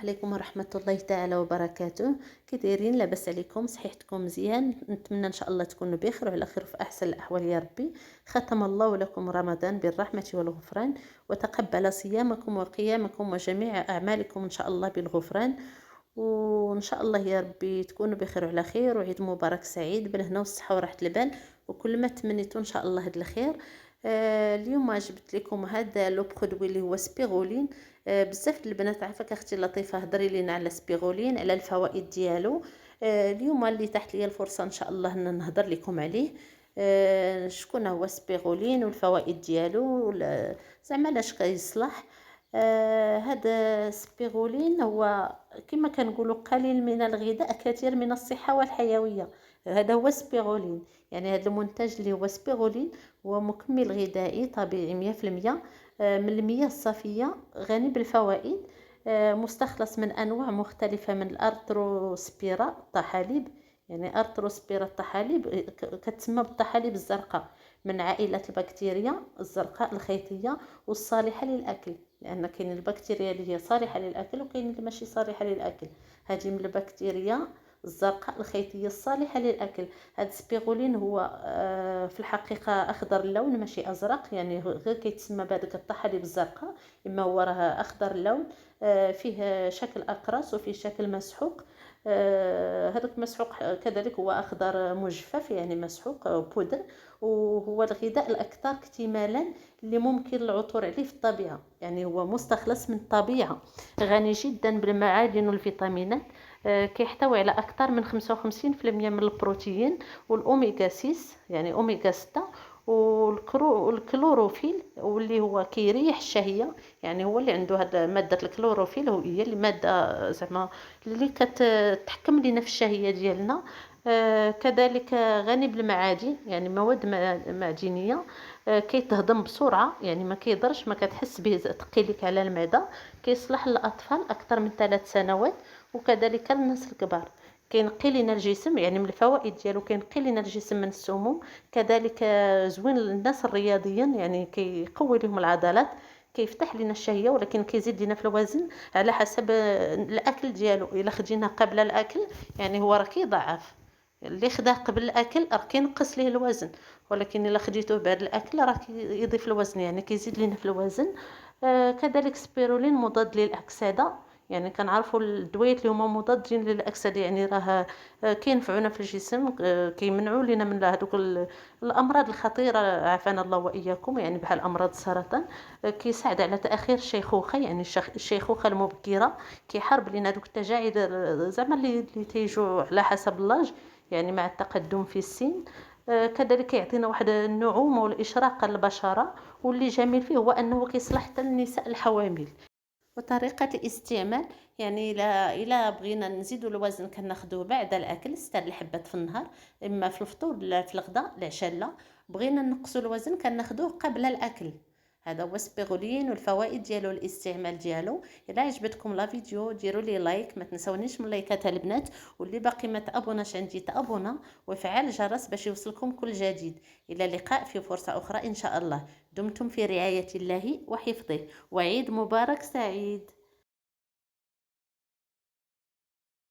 عليكم ورحمة الله تعالى وبركاته. كي دايرين؟ لاباس عليكم؟ صحيحتكم مزيان؟ نتمنى ان شاء الله تكونوا بخير وعلى خير في احسن الاحوال يا ربي. ختم الله لكم رمضان بالرحمة والغفران، وتقبل صيامكم وقيامكم وجميع اعمالكم ان شاء الله بالغفران. وان شاء الله يا ربي تكونوا بخير وعلى خير، وعيد مبارك سعيد بالهنا والصحة وراحة البال وكل ما تمنيتوا ان شاء الله هاد الخير. اليوم جبت لكم هذا لو برودوي اللي هو سبيغولين. بزاف البنات عافاك اختي لطيفه هضري لينا على سبيغولين، على الفوائد ديالو. اليوم اللي تحت لي الفرصه ان شاء الله نهضر لكم عليه. شكون هو سبيغولين والفوائد ديالو زعما لاش كيصلح. هذا سبيغولين هو كما كنقولوا قليل من الغذاء كثير من الصحه والحيويه. هذا هو سبيغولين، يعني هذا المنتج اللي هو سبيغولين هو مكمل غذائي طبيعي 100% من المياه الصافية، غني بالفوائد. مستخلص من أنواع مختلفة من الأرتروسبيرا الطحالب. يعني أرتروسبيرا الطحالب كتسمى بالطحالب الزرقاء، من عائلة البكتيريا الزرقاء الخيطية والصالحة للأكل، لأن كاين البكتيريا اللي هي صالحة للأكل وكاين اللي ماشي صالحة للأكل. هذه من البكتيريا الزرقاء الخيطية الصالحة للأكل. هذا السبيغولين هو في الحقيقة أخضر اللون ماشي أزرق، يعني غير كيتسمى بهذيك الطحالب الزرقاء، إما هو راه أخضر اللون. فيه شكل أقراص وفيه شكل مسحوق. هذاك مسحوق كذلك هو أخضر مجفف، يعني مسحوق بودر. وهو الغذاء الأكثر اكتمالا اللي ممكن العثور عليه في الطبيعة، يعني هو مستخلص من الطبيعة، غني جدا بالمعادن والفيتامينات. كيحتوي على أكثر من 55% من البروتين والأوميغا 6، يعني أوميغا 6، والكلوروفيل واللي هو كيريح الشهية. يعني هو اللي عنده هذا مادة الكلوروفيل، هي اللي مادة زعما اللي كتحكم لنا في الشهية ديالنا. كذلك غني بالمعادن، يعني مواد معدنية. كيتهضم بسرعة، يعني ما كيضرش، ما كتحس به ثقيلك على المعدة. كيصلح للأطفال أكثر من 3 سنوات، وكذلك الناس الكبار. كينقي لنا الجسم، يعني من الفوائد ديالو كينقي لنا الجسم من السموم. كذلك زوين للناس الرياضيين، يعني كيقوي لهم العضلات، كيفتح لنا الشهيه، ولكن كيزيد لنا في الوزن على حسب الاكل ديالو. الا خديناه قبل الاكل يعني هو راه كيضعف، اللي خداه قبل الاكل راه كينقص ليه الوزن، ولكن الا خديتوه بعد الاكل راه كيضيف الوزن، يعني كيزيد لنا في الوزن. كذلك سبيرولين مضاد للاكسده، يعني كنعرفوا الدويات اللي هما مضادين للاكسده، يعني راه كينفعونا في الجسم، كيمنعوا لنا من هذوك الامراض الخطيره، عافانا الله واياكم، يعني بحال امراض السرطان. كيساعد على تاخير الشيخوخه، يعني الشيخوخه المبكره. كيحارب لنا دوك التجاعيد زعما اللي تيجوا على حسب اللاج، يعني مع التقدم في السن. كذلك يعطينا واحد النعومه والاشراقه للبشره، واللي جميل فيه هو انه كيصلح حتى للنساء الحوامل. وطريقة الاستعمال، يعني إلا بغينا نزيدوا الوزن كناخدوه بعد الأكل 6 الحبات في النهار، إما في الفطور لا في الغداء العشاء لا. بغينا نقصوا الوزن كناخدوه قبل الأكل. هذا هو سبيغولين والفوائد ديالو والاستعمال ديالو. الا عجبتكم لا فيديو ديروا لي لايك، ما تنسونيش من لايكات البنات، واللي باقي ما تابوناش عندي تابونا وفعل الجرس باش يوصلكم كل جديد. الى اللقاء في فرصة أخرى إن شاء الله. دمتم في رعاية الله وحفظه، وعيد مبارك سعيد.